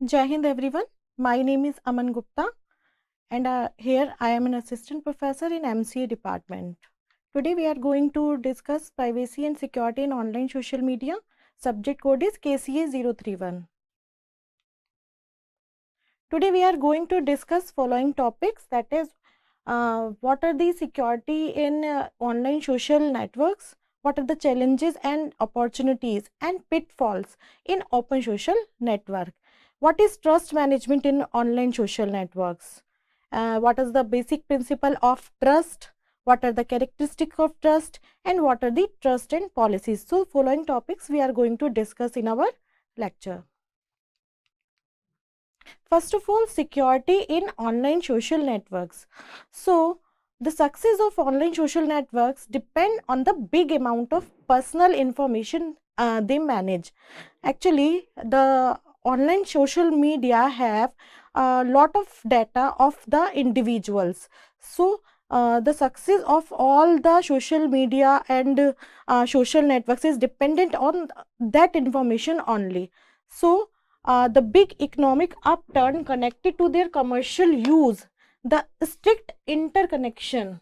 Jai Hind everyone. My name is Aman Gupta and here I am an assistant professor in MCA department. Today we are going to discuss privacy and security in online social media. Subject code is KCA 031. Today we are going to discuss following topics, that is what are the security in online social networks, what are the challenges and opportunities and pitfalls in open social network, what is trust management in online social networks, what is the basic principle of trust, what are the characteristics of trust, and what are the trust and policies. So following topics we are going to discuss in our lecture. First of all, security in online social networks. So the success of online social networks depend on the big amount of personal information they manage. Actually, the online social media have a lot of data of the individuals. So the success of all the social media and social networks is dependent on that information only. So the big economic upturn connected to their commercial use, the strict interconnection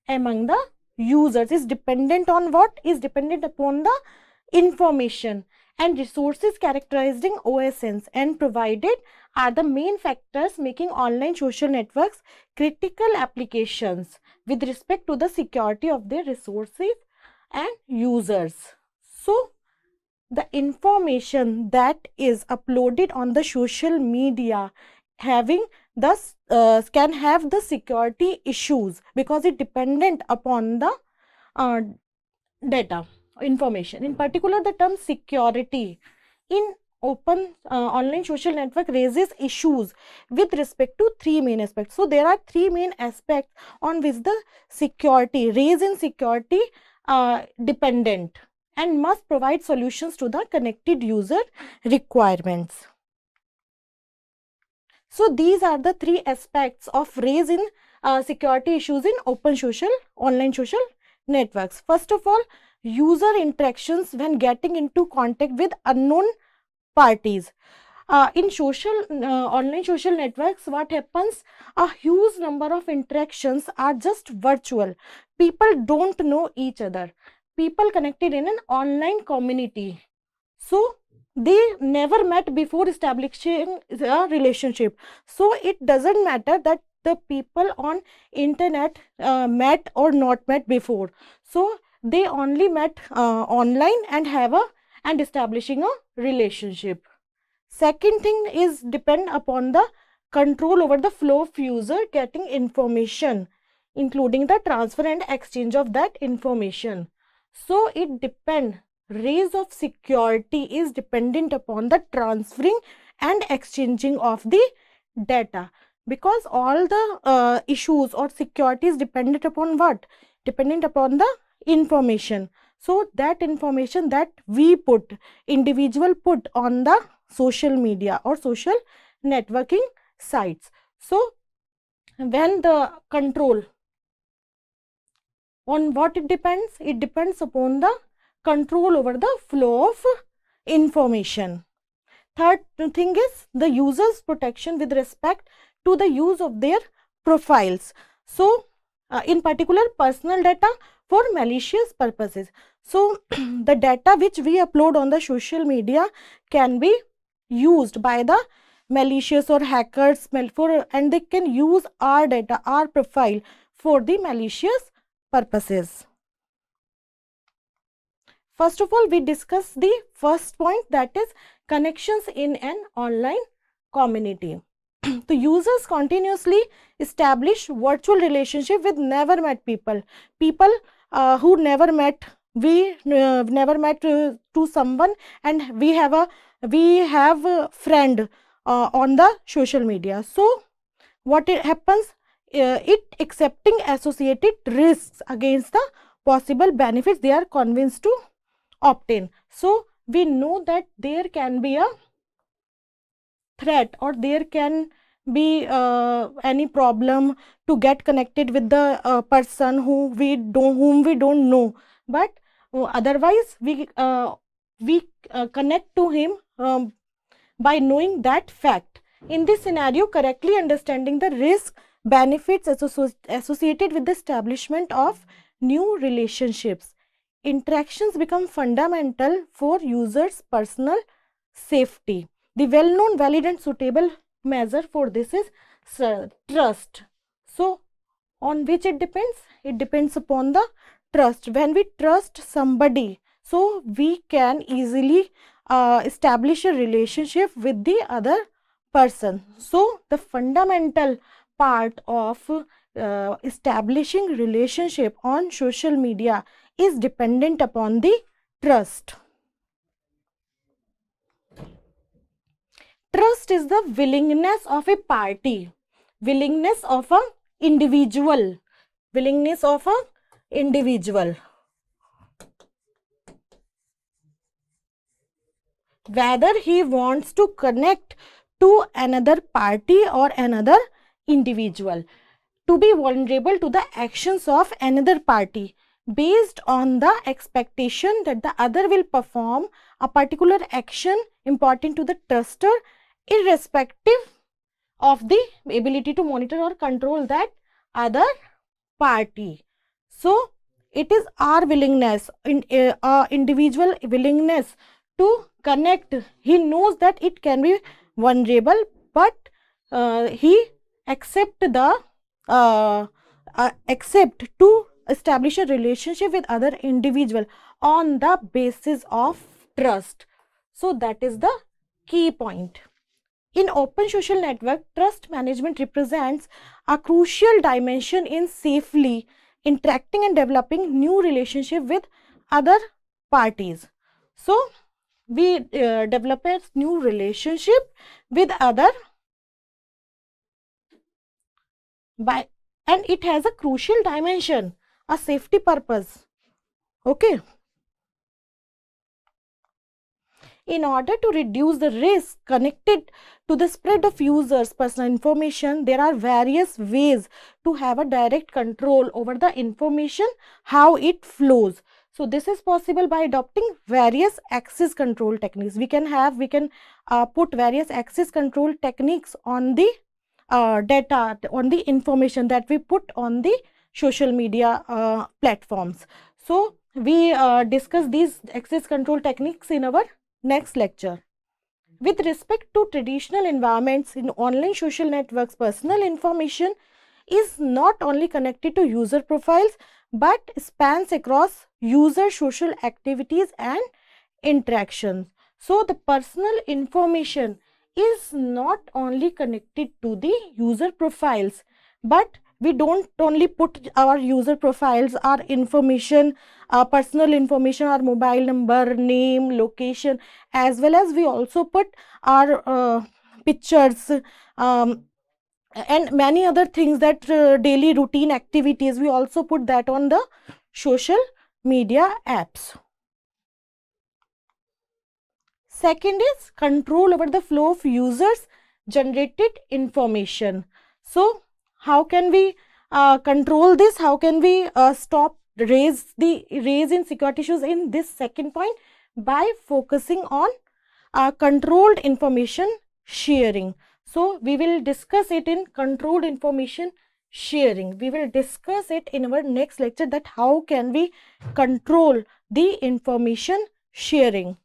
among the users is dependent on what? Is dependent upon the information and resources characterizing OSNs and provided are the main factors making online social networks critical applications with respect to the security of their resources and users. So the information that is uploaded on the social media having thus can have the security issues because it dependent upon the data information. In particular, the term security in open online social network raises issues with respect to three main aspects. So there are three main aspects on which the security raise in security dependent and must provide solutions to the connected user requirements. So these are the three aspects of raise in security issues in online social networks. First of all, user interactions when getting into contact with unknown parties. In online social networks, what happens? A huge number of interactions are just virtual. People don't know each other. People connected in an online community. So they never met before establishing a relationship. So it doesn't matter that the people on internet met or not met before. So they only met online and establishing a relationship. Second thing is depend upon the control over the flow of user getting information, including the transfer and exchange of that information. So it depend, raise of security is dependent upon the transferring and exchanging of the data, because all the issues or security is dependent upon what? Dependent upon the information. So that information that we individual put on the social media or social networking sites. So when the control on what it depends upon the control over the flow of information. Third thing is the user's protection with respect to the use of their profiles. So in particular, personal data for malicious purposes. So the data which we upload on the social media can be used by the malicious or hackers and they can use our data, our profile for the malicious purposes. First of all, we discuss the first point, that is connections in an online community. The users continuously establish virtual relationship with never met people. People who never met, we never met to someone, and we have a friend on the social media. So what it happens? It accepting associated risks against the possible benefits they are convinced to obtain. So we know that there can be a threat or there can be any problem to get connected with the person whom we don't know, but otherwise we connect to him by knowing that fact. In this scenario, correctly understanding the risk benefits associated with the establishment of new relationships. Interactions become fundamental for users' personal safety. The well-known, valid and suitable measure for this is trust. So, on which it depends? It depends upon the trust. When we trust somebody, so we can easily establish a relationship with the other person. So, the fundamental part of establishing relationship on social media is dependent upon the trust. Trust is the willingness of a party, willingness of a individual, whether he wants to connect to another party or another individual, to be vulnerable to the actions of another party based on the expectation that the other will perform a particular action important to the truster, irrespective of the ability to monitor or control that other party. So, it is our willingness, individual willingness to connect. He knows that it can be vulnerable, but he accept to establish a relationship with other individual on the basis of trust. So, that is the key point. In open social network, trust management represents a crucial dimension in safely interacting and developing new relationship with other parties. So, we develop a new relationship with other and it has a crucial dimension, a safety purpose. Okay. In order to reduce the risk connected to the spread of users' personal information, there are various ways to have a direct control over the information, how it flows. So, this is possible by adopting various access control techniques. We can put various access control techniques on the data, on the information that we put on the social media platforms. So, we discuss these access control techniques in our next lecture. With respect to traditional environments in online social networks, personal information is not only connected to user profiles but spans across user social activities and interactions. So, the personal information is not only connected to the user profiles, but we don't only put our user profiles, our information, personal information, our mobile number, name, location, as well as we also put our pictures and many other things, that daily routine activities, we also put that on the social media apps. Second is control over the flow of users generated information. So, how can we control this? How can we raise in security issues in this second point? By focusing on controlled information sharing. So, we will discuss it in controlled information sharing. We will discuss it in our next lecture, that how can we control the information sharing.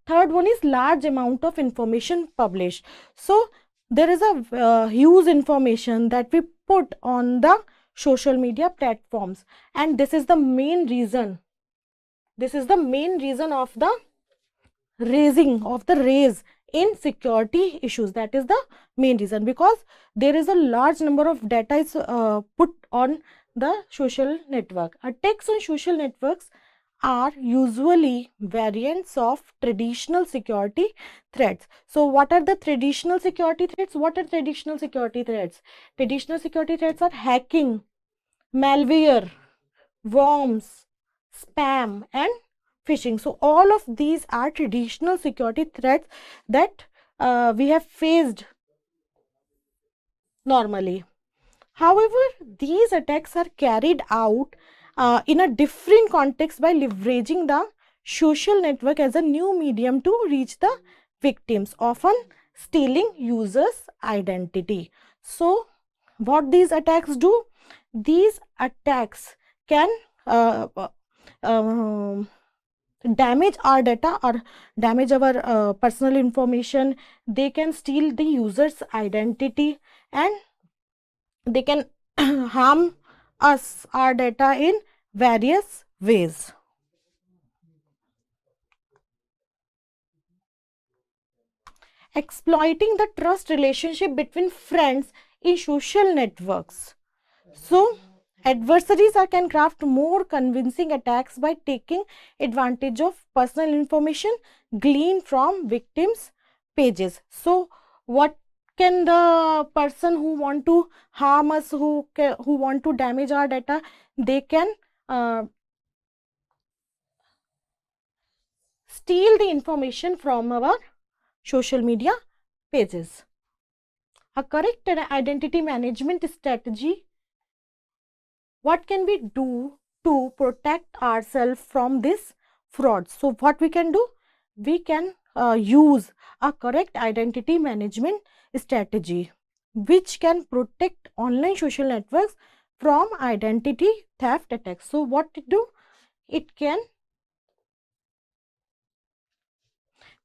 Third one is large amount of information published. So, there is a huge information that we put on the social media platforms, and this is the main reason. This is the main reason of the raise in security issues. That is the main reason, because there is a large number of data is put on the social network. Attacks on social networks are usually variants of traditional security threats. So, what are the traditional security threats? What are traditional security threats? Traditional security threats are hacking, malware, worms, spam and phishing. So, all of these are traditional security threats that we have faced normally. However, these attacks are carried out in a different context by leveraging the social network as a new medium to reach the victims, often stealing users' identity. So, what these attacks do? These attacks can uh, uh, um, damage our data or damage our personal information. They can steal the user's identity, and they can harm us, our data, in various ways. Exploiting the trust relationship between friends in social networks. So, adversaries can craft more convincing attacks by taking advantage of personal information gleaned from victims' pages. So, what can the person who want to harm us, who want to damage our data, they can uh, steal the information from our social media pages. A correct identity management strategy. What can we do to protect ourselves from this fraud? So what we can do? We can use a correct identity management strategy which can protect online social networks from identity theft attacks. So what it do? It can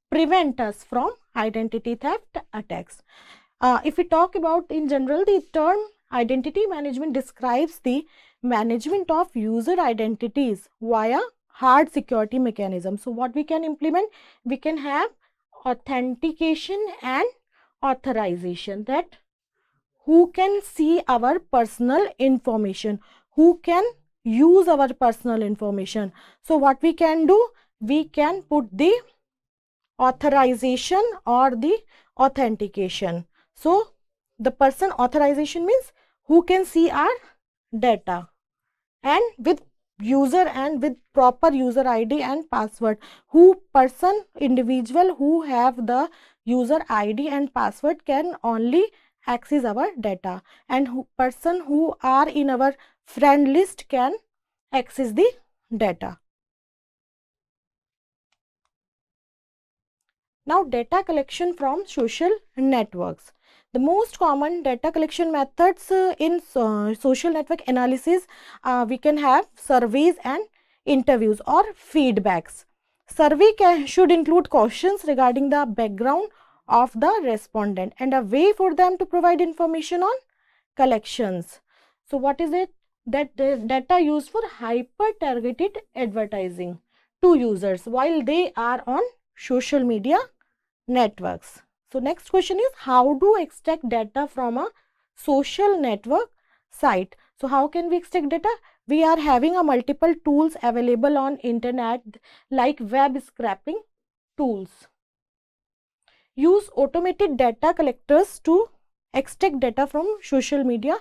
prevent us from identity theft attacks. If we talk about in general, the term identity management describes the management of user identities via hard security mechanism. So what we can implement? We can have authentication and authorization, that who can see our personal information, who can use our personal information. So what we can do? We can put the authorization or the authentication. So the person authorization means who can see our data, and with user and with proper user ID and password. Who person, individual who have the user ID and password can only access our data, and who person who are in our friend list can access the data. Now, data collection from social networks. The most common data collection methods in social network analysis, we can have surveys and interviews or feedbacks. Survey should include questions regarding the background of the respondent and a way for them to provide information on collections. So, what is it? That the data used for hyper targeted advertising to users while they are on social media networks. So next question is, how do we extract data from a social network site? So how can we extract data? We are having a multiple tools available on internet like web scraping tools. Use automated data collectors to extract data from social media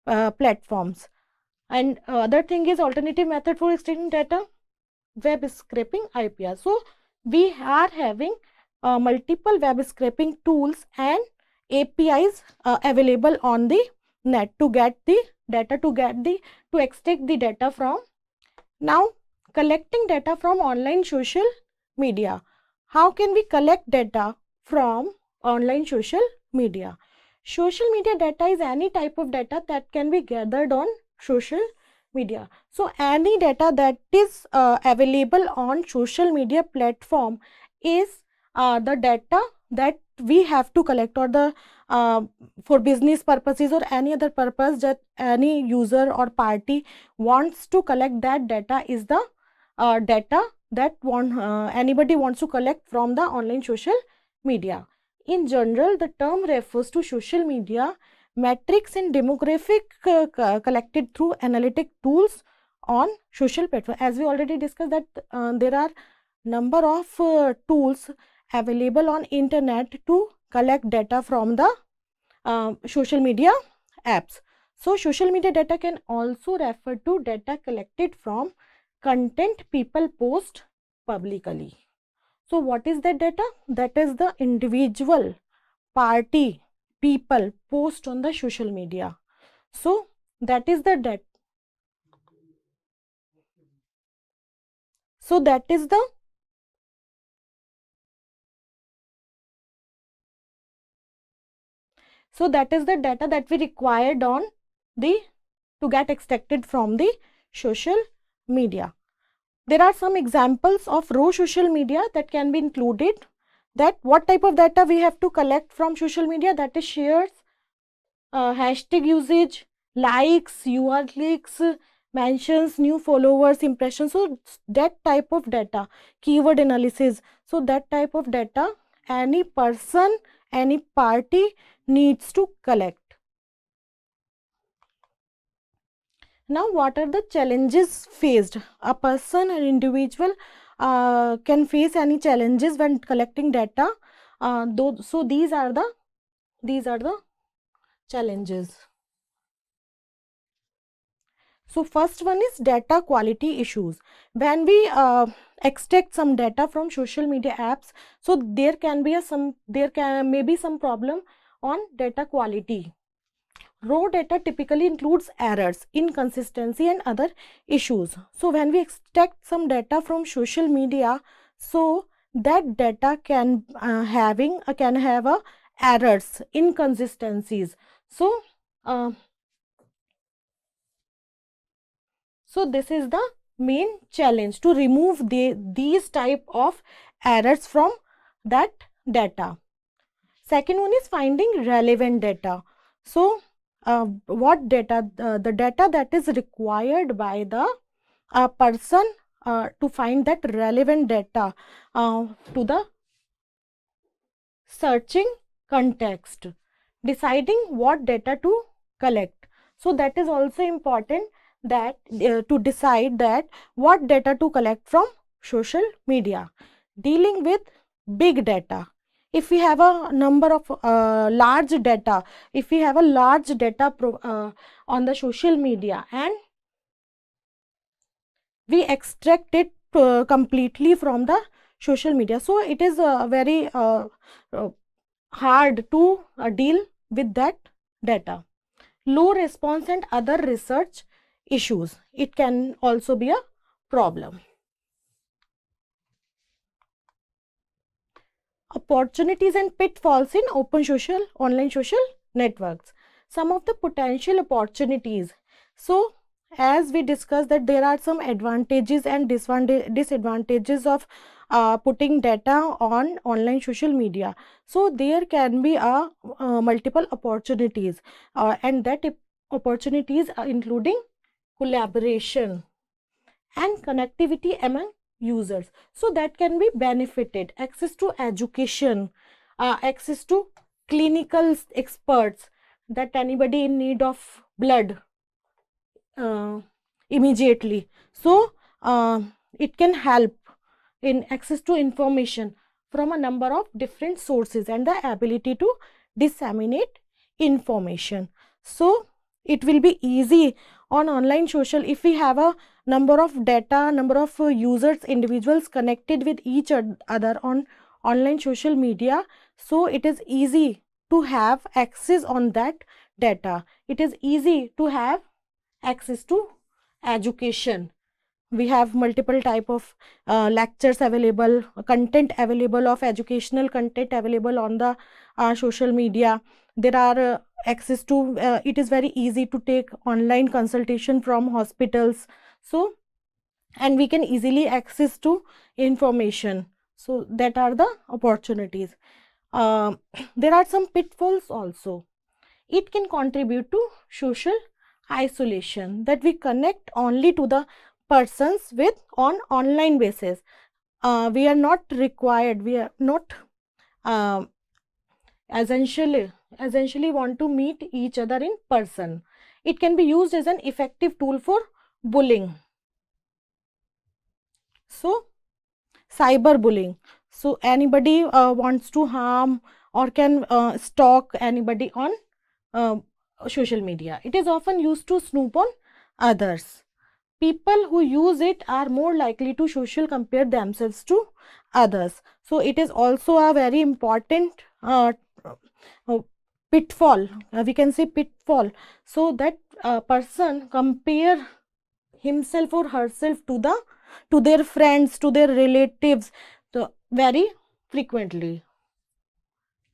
platforms. And other thing is alternative method for extracting data, web scraping IPR. So we are having multiple web scraping tools and APIs available on the net to get the data, to extract the data from. Now, collecting data from online social media. How can we collect data from online social media? Social media data is any type of data that can be gathered on social media. So any data that is available on social media platform is the data that we have to collect, or the for business purposes or any other purpose that any user or party wants to collect. That data is the data that anybody wants to collect from the online social media. In general, the term refers to social media metrics and demographic collected through analytic tools on social platform. As we already discussed that there are number of tools available on internet to collect data from the social media apps. So social media data can also refer to data collected from content people post publicly. So what is that data? That is the individual, party, people post on the social media. So that is the data. So that is the So that is the data that we required on the to get extracted from the social media. There are some examples of raw social media that can be included. That what type of data we have to collect from social media, that is shares, hashtag usage, likes, UR clicks, mentions, new followers, impressions. So that type of data, keyword analysis. So that type of data any person, any party needs to collect. Now, what are the challenges faced? A person, an individual can face any challenges when collecting data. So these are the challenges. So first one is data quality issues. When we extract some data from social media apps, so there can be some problem on data quality. Raw data typically includes errors, inconsistency and other issues. So when we extract some data from social media, so that data can have errors, inconsistencies. So this is the main challenge, to remove these type of errors from that data. Second one is finding relevant data. So what data, the data that is required by the person to find that relevant data to the searching context, deciding what data to collect. So that is also important, that to decide that what data to collect from social media. Dealing with big data, if we have a number of large data, if we have a large data on the social media and we extract it completely from the social media, so it is very hard to deal with that data. Low response and other research issues, it can also be a problem. Opportunities and pitfalls in online social networks. Some of the potential opportunities. So as we discussed that there are some advantages and disadvantages of putting data on online social media. So there can be multiple opportunities and that opportunities are including collaboration and connectivity among users. So that can be benefited, access to education, access to clinical experts, that anybody in need of blood immediately. So it can help in access to information from a number of different sources and the ability to disseminate information. So it will be easy on online social if we have a number of data, number of users, individuals connected with each other on online social media. So it is easy to have access on that data. It is easy to have access to education. We have multiple type of lectures available, content available, of educational content available on the social media. There are access to it is very easy to take online consultation from hospitals. So and we can easily access to information. So that are the opportunities. There are some pitfalls also. It can contribute to social isolation, that we connect only to the persons with on online basis. We are not required, we are not essentially want to meet each other in person. It can be used as an effective tool for bullying. So cyberbullying, so anybody wants to harm or can stalk anybody on social media. It is often used to snoop on others. People who use it are more likely to social compare themselves to others. So it is also a very important pitfall, we can say pitfall. So that person compare himself or herself to their friends, to their relatives, very frequently.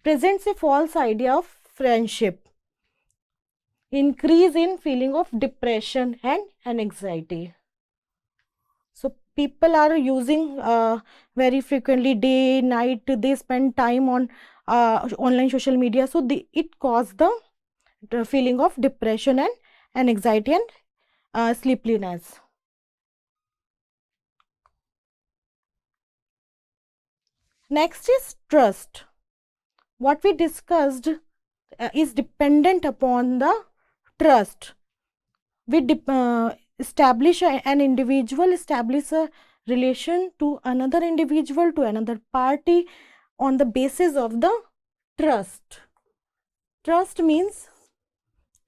Presents a false idea of friendship, increase in feeling of depression and anxiety. So people are using very frequently, day, night, they spend time on online social media. So it causes the feeling of depression and anxiety and sleepiness. Next is trust. What we discussed is dependent upon the trust. We establish an individual, establish a relation to another individual, to another party on the basis of the trust. Trust means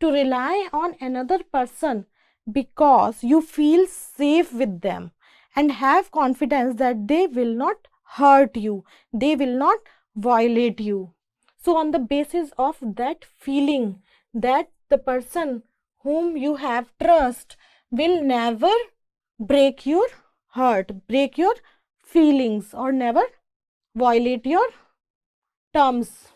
to rely on another person because you feel safe with them and have confidence that they will not hurt you, they will not violate you. So on the basis of that feeling that the person whom you have trust will never break your heart, break your feelings, or never violate your terms.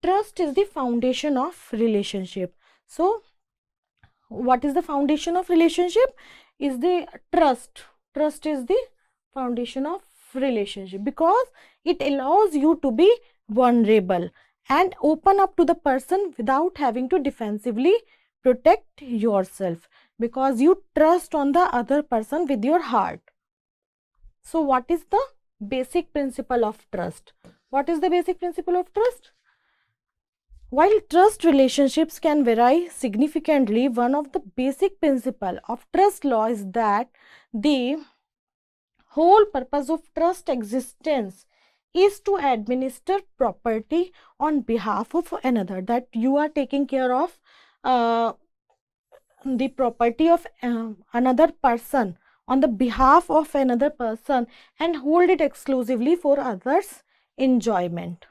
Trust is the foundation of relationship. So what is the foundation of relationship? Is the trust. Trust is the foundation of relationship because it allows you to be vulnerable and open up to the person without having to defensively protect yourself, because you trust on the other person with your heart. So what is the basic principle of trust? What is the basic principle of trust? While trust relationships can vary significantly, one of the basic principles of trust law is that the whole purpose of trust existence is to administer property on behalf of another, that you are taking care of the property of another person on the behalf of another person and hold it exclusively for others' enjoyment.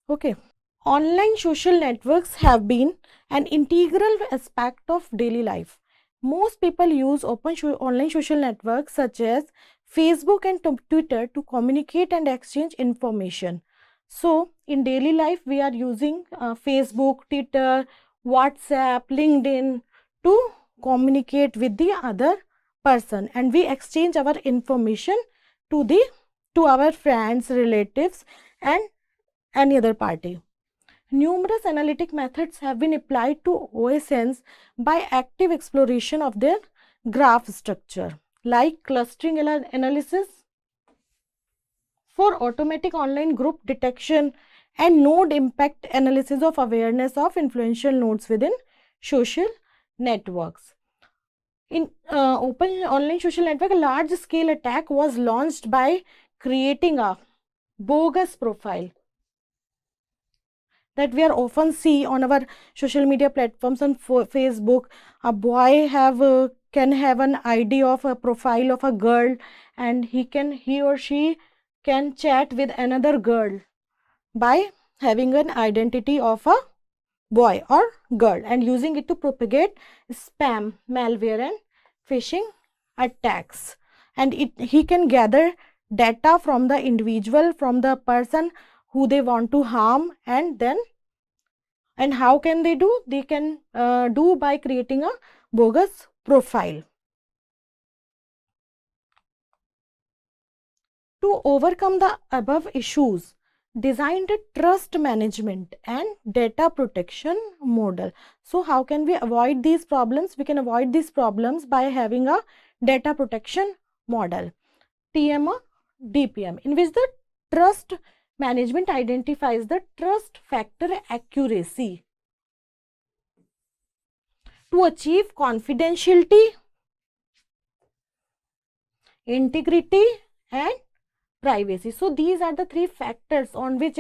Okay. Online social networks have been an integral aspect of daily life. Most people use online social networks such as Facebook and Twitter to communicate and exchange information. So, in daily life, we are using Facebook, Twitter, WhatsApp, LinkedIn to communicate with the other person, and we exchange our information to our friends, relatives, and any other party. Numerous analytic methods have been applied to OSNs by active exploration of their graph structure, like clustering analysis for automatic online group detection and node impact analysis of awareness of influential nodes within social networks. In open online social network, a large scale attack was launched by creating a bogus profile that we are often see on our social media platforms. On Facebook, a boy can have an ID of a profile of a girl, and he or she can chat with another girl by having an identity of a boy or girl and using it to propagate spam, malware, and phishing attacks. And he can gather data from the individual, from the person who they want to harm, and how can they do? They can do by creating a bogus profile. To overcome the above issues, designed a trust management and data protection model. So how can we avoid these problems? We can avoid these problems by having a data protection model, TM or DPM, in which the trust management identifies the trust factor accuracy to achieve confidentiality, integrity, and privacy. So these are the three factors on which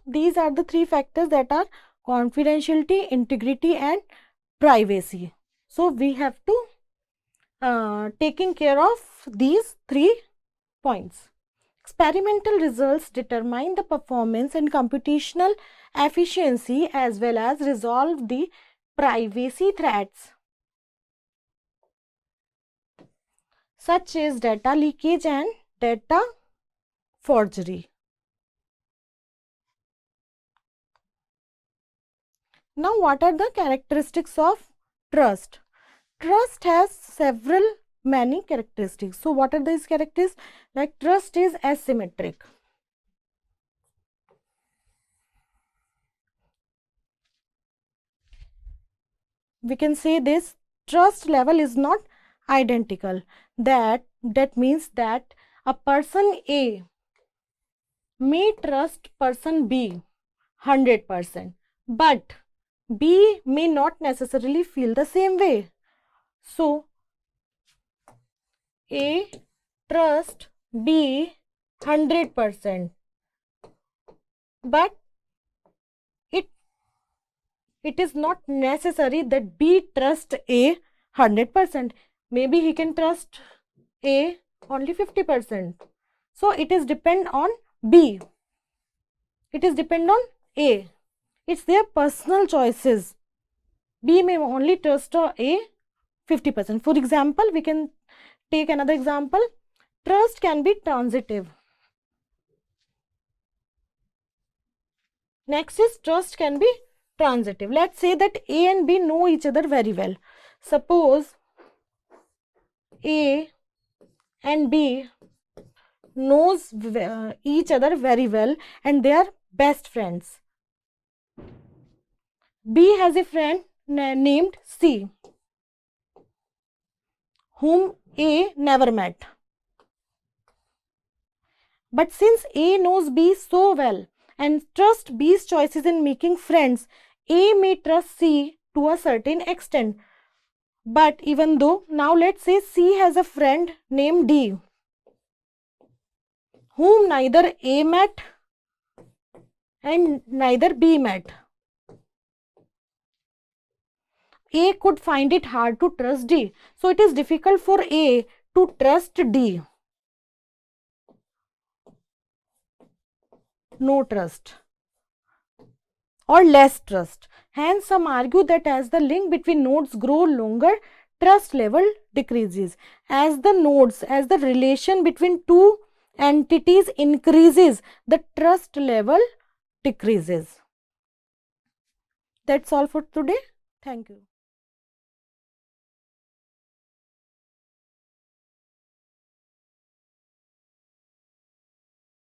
these are the three factors that are confidentiality, integrity, and privacy. So we have to taking care of these 3 points. Experimental results determine the performance and computational efficiency as well as resolve the privacy threats such as data leakage and data forgery. Now, what are the characteristics of trust? Trust has many characteristics. So, what are these characteristics? Like trust is asymmetric. We can say this trust level is not identical. That means that a person A may trust person B 100%, but B may not necessarily feel the same way. So, A trust B 100%, but it is not necessary that B trust A 100%. Maybe he can trust A only 50%. So it is depend on B. It is depend on A. It's their personal choices. B may only trust A 50%. For example, we can take another example. Trust can be transitive. Next is trust can be transitive. Let's say that A and B know each other very well. Suppose A and B knows each other very well and they are best friends. B has a friend named C whom A never met. But since A knows B so well and trusts B's choices in making friends, A may trust C to a certain extent. But even though, now let's say C has a friend named D whom neither A met and neither B met. A could find it hard to trust D. So it is difficult for A to trust D. No trust or less trust. Hence, some argue that as the link between nodes grow longer, trust level decreases. As the relation between two entities increases, the trust level decreases. That's all for today. Thank you.